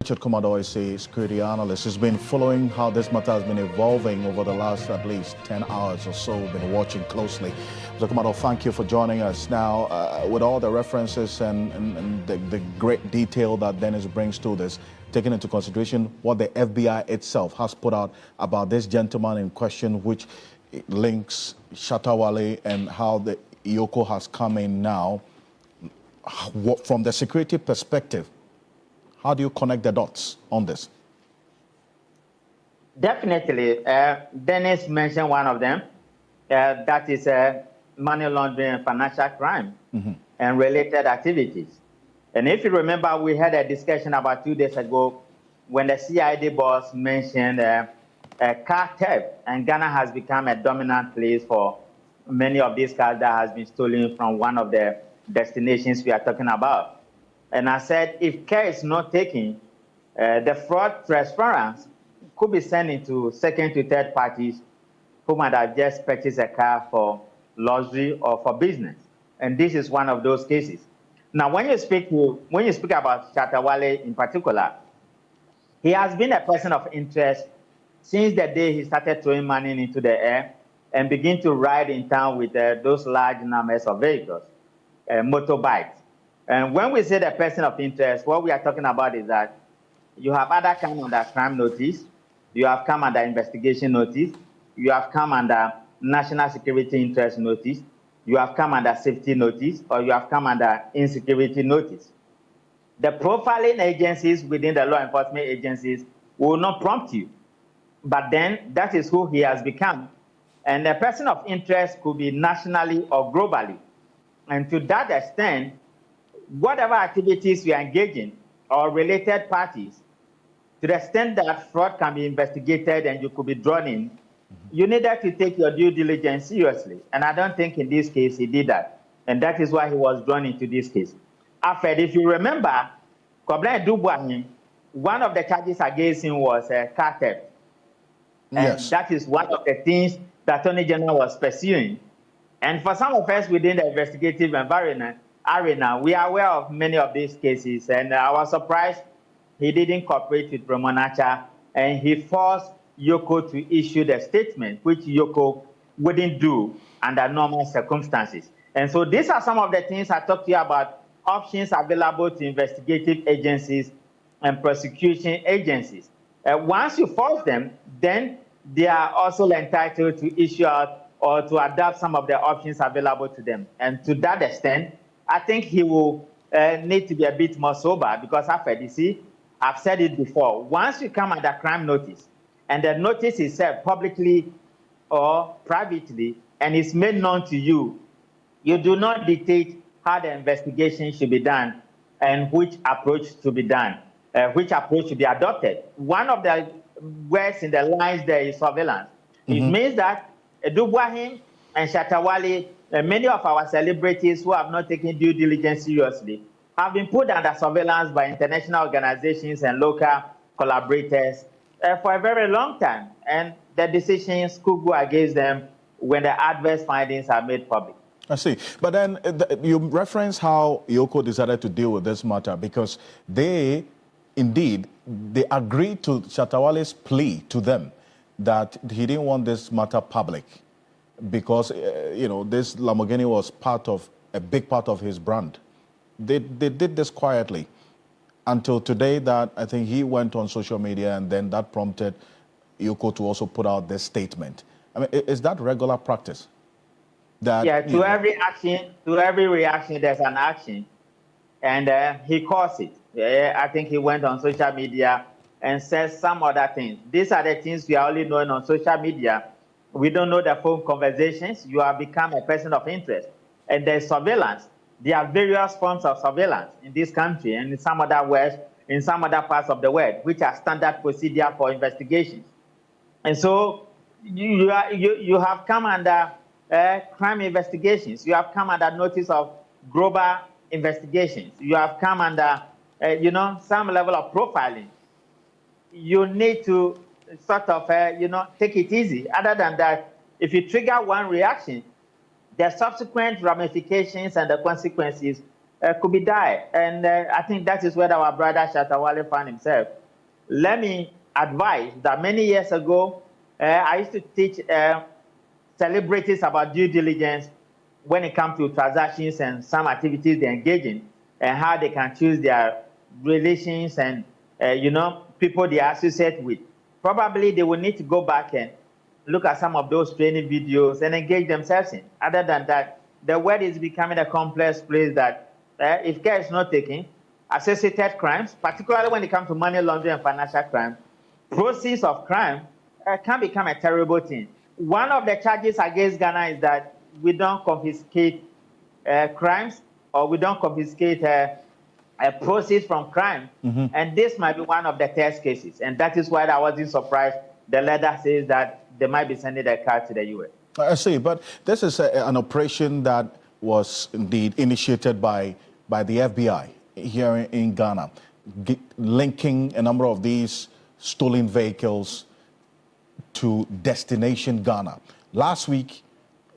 Kumadoe is a security analyst. He's been following how this matter has been evolving over the last at least 10 hours or so. We've been watching closely. Mr. Kumado, thank you for joining us. Now, with all the references and the great detail that Dennis brings to this, taking into consideration what the FBI itself has put out about this gentleman in question, which links Shatta Wale and how the Yoko has come in now, from the security perspective, how do you connect the dots on this? Definitely. Dennis mentioned one of them. That is money laundering and financial crime and related activities. And if you remember, we had a discussion about 2 days ago when the CID boss mentioned car theft, and Ghana has become a dominant place for many of these cars that has been stolen from one of the destinations we are talking about. And I said, if care is not taken, the fraud transference could be sent into second to third parties who might have just purchased a car for luxury or for business. And this is one of those cases. Now, when you speak about Shatta Wale in particular, he has been a person of interest since the day he started throwing money into the air and begin to ride in town with those large numbers of vehicles, motorbikes. And when we say the person of interest, what we are talking about is that you have either come under crime notice, you have come under investigation notice, you have come under national security interest notice, you have come under safety notice, or you have come under insecurity notice. The profiling agencies within the law enforcement agencies will not prompt you, but then that is who he has become. And the person of interest could be nationally or globally. And to that extent, whatever activities you are engaging or related parties, to the extent that fraud can be investigated and you could be drawn in, you needed to take your due diligence seriously. And I don't think in this case he did that. And that is why he was drawn into this case. After, if you remember, Koblen Dubois, one of the charges against him was car theft. And Yes. that is one of the things the Attorney General was pursuing. And for some of us within the investigative environment, arena, we are aware of many of these cases, and I was surprised he didn't cooperate with Promonacha, and he forced Yoko to issue the statement, which Yoko wouldn't do under normal circumstances. And so these are some of the things I talked to you about, options available to investigative agencies and prosecution agencies. Once you force them, then they are also entitled to issue out or to adopt some of the options available to them. And to that extent, I think he will need to be a bit more sober, because after DC, I've said it before, once you come under crime notice and the notice is served publicly or privately and is made known to you, you do not dictate how the investigation should be done and which approach to be done, which approach should be adopted. One of the words in the lines there is surveillance. It means that Dubois and Shatta Wale, many of our celebrities who have not taken due diligence seriously have been put under surveillance by international organizations and local collaborators for a very long time. And the decisions could go against them when the adverse findings are made public. I see. But then you reference how Yoko decided to deal with this matter, because they agreed to Shatta Wale's plea to them that he didn't want this matter public, because this Lamborghini was a big part of his brand. They did this quietly until today, that I think he went on social media, and then that prompted Yoko to also put out this statement. I mean, is that regular practice? That, yeah, to every action, to every reaction, there's an action, and he caused it. I think he went on social media and said some other things. These are the things we are only knowing on social media. We don't know the phone conversations. You have become a person of interest. And there's surveillance. There are various forms of surveillance in this country and in some other parts of the world, which are standard procedure for investigations. And so you have come under crime investigations. You have come under notice of global investigations. You have come under, some level of profiling. You need to sort of, take it easy. Other than that, if you trigger one reaction, the subsequent ramifications and the consequences could be died. And I think that is where our brother Shatta Wale found himself. Let me advise that many years ago, I used to teach celebrities about due diligence when it comes to transactions and some activities they engage in, and how they can choose their relations and, people they associate with. Probably they will need to go back and look at some of those training videos and engage themselves in. Other than that, the world is becoming a complex place that if care is not taken, associated crimes, particularly when it comes to money laundering and financial crime, proceeds of crime can become a terrible thing. One of the charges against Ghana is that we don't confiscate crimes, or we don't confiscate proceeds from crime. And this might be one of the test cases. And that is why I wasn't surprised. The letter says that they might be sending their car to the U.S. I see, but this is an operation that was indeed initiated by the FBI here in Ghana, linking a number of these stolen vehicles to destination Ghana. Last week,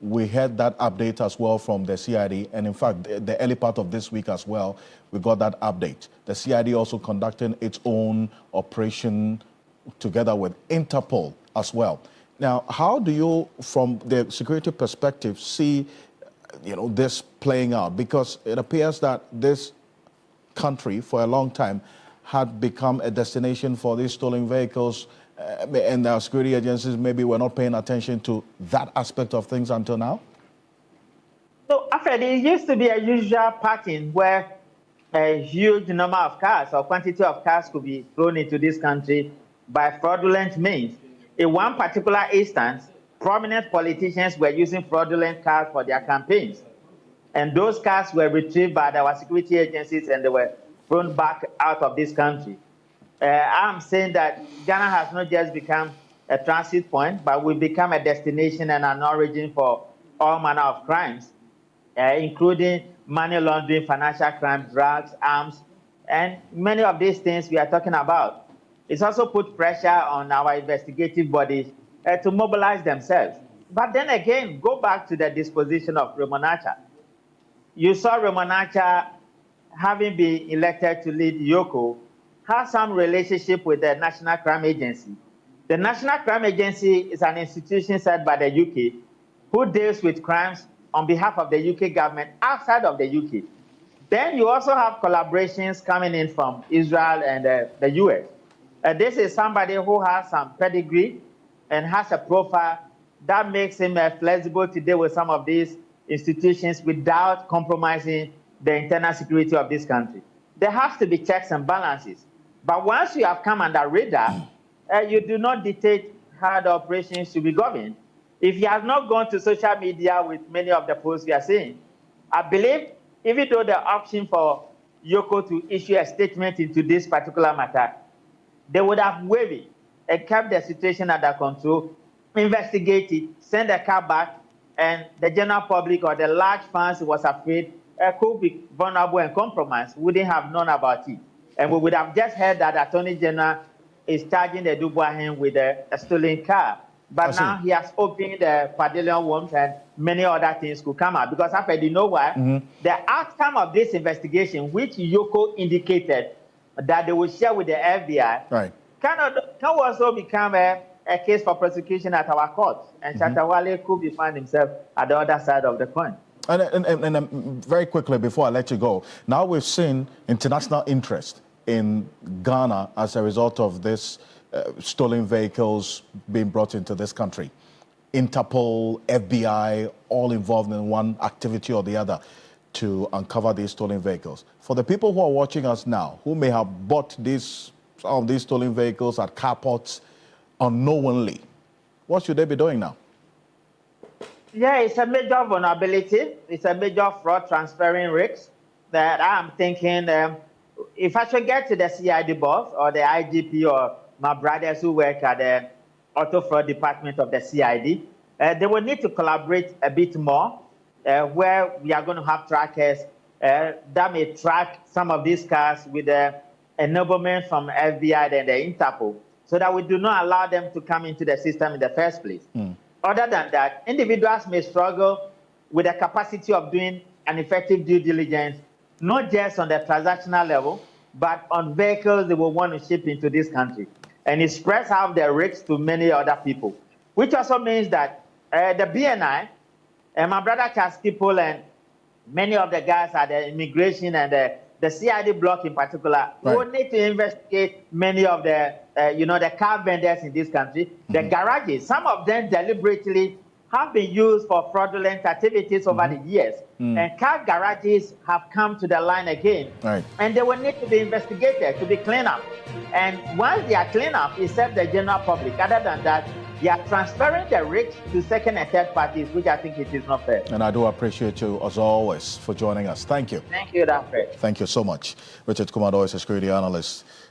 we had that update as well from the CID, and in fact, the early part of this week as well, we got that update. The CID also conducting its own operation together with Interpol as well. Now, how do you, from the security perspective, see, this playing out? Because it appears that this country, for a long time, had become a destination for these stolen vehicles, and our security agencies maybe were not paying attention to that aspect of things until now? So, Alfred, it used to be a usual pattern where a huge number of cars or quantity of cars could be thrown into this country by fraudulent means. In one particular instance, prominent politicians were using fraudulent cars for their campaigns. And those cars were retrieved by our security agencies and they were thrown back out of this country. I'm saying that Ghana has not just become a transit point, but we've become a destination and an origin for all manner of crimes, including money laundering, financial crime, drugs, arms, and many of these things we are talking about. It's also put pressure on our investigative bodies to mobilize themselves. But then again, go back to the disposition of Ramonacha. You saw Ramonacha, having been elected to lead Yoko, has some relationship with the National Crime Agency. The National Crime Agency is an institution set by the UK who deals with crimes on behalf of the UK government outside of the UK. Then you also have collaborations coming in from Israel and the US. This is somebody who has some pedigree and has a profile that makes him flexible to deal with some of these institutions without compromising the internal security of this country. There has to be checks and balances. But once you have come under radar, you do not dictate how the operations should be governed. If he has not gone to social media with many of the posts we are seeing, I believe even though the option for Yoko to issue a statement into this particular matter, they would have waived it and kept the situation under control, investigate it, send the car back, and the general public or the large fans who was afraid could be vulnerable and compromised, wouldn't have known about it. And we would have just heard that Attorney General is charging the Dubois with a stolen car. But now he has opened the pavilion worms and many other things could come out. Because after you know why, the outcome of this investigation, which Yoko indicated that they will share with the FBI, can also become a case for prosecution at our courts. And Shatta Wale could be found himself at the other side of the coin. And very quickly, before I let you go, now we've seen international interest in Ghana as a result of this stolen vehicles being brought into this country. Interpol, FBI, all involved in one activity or the other to uncover these stolen vehicles. For the people who are watching us now, who may have bought some of these stolen vehicles at carports unknowingly, what should they be doing now? Yeah, it's a major vulnerability. It's a major fraud transferring risk that I'm thinking if I should get to the CID boss or the IGP or my brothers who work at the auto fraud department of the CID, they will need to collaborate a bit more where we are going to have trackers that may track some of these cars with the enablement from FBI and the Interpol so that we do not allow them to come into the system in the first place. Other than that, individuals may struggle with the capacity of doing an effective due diligence not just on the transactional level, but on vehicles they will want to ship into this country. And it spreads out the risks to many other people, which also means that the BNI, and my brother Charles People and many of the guys at the immigration and the CID block in particular, right, will need to investigate many of the, the car vendors in this country, the garages. Some of them deliberately have been used for fraudulent activities over the years. And car garages have come to the line again. right, And they will need to be investigated, to be cleaned up. And once they are cleaned up, it serves the general public. Other than that, they are transferring the risk to second and third parties, which I think it is not fair. And I do appreciate you, as always, for joining us. Thank you. Thank you, Alfred. Thank you so much. Richard Kumadoe is a security analyst.